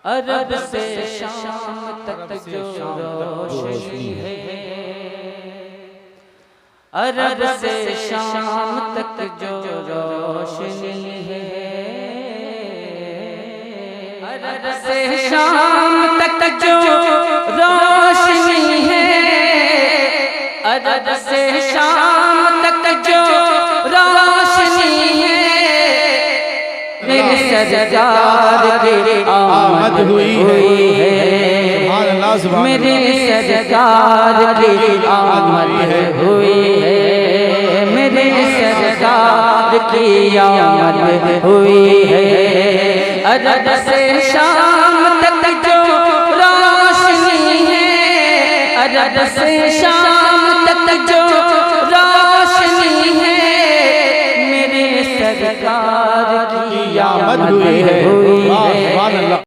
अरब से शाम तक जो रोशनी है, अरब से शाम तक जो रोशनी है, अरब से शाम तक जो रोशनी है, अरब से शाम तक जो रोशनी है, मेरे सरकार की आमद हुई है, मेरे सरकार की आमद हुई है, मेरे सरकार की आमद हुई है। अरब से शाम तक जो रोशनी है, अरब से शाम तक जो रोशनी है, मेरे सरकार की आमद हुई है।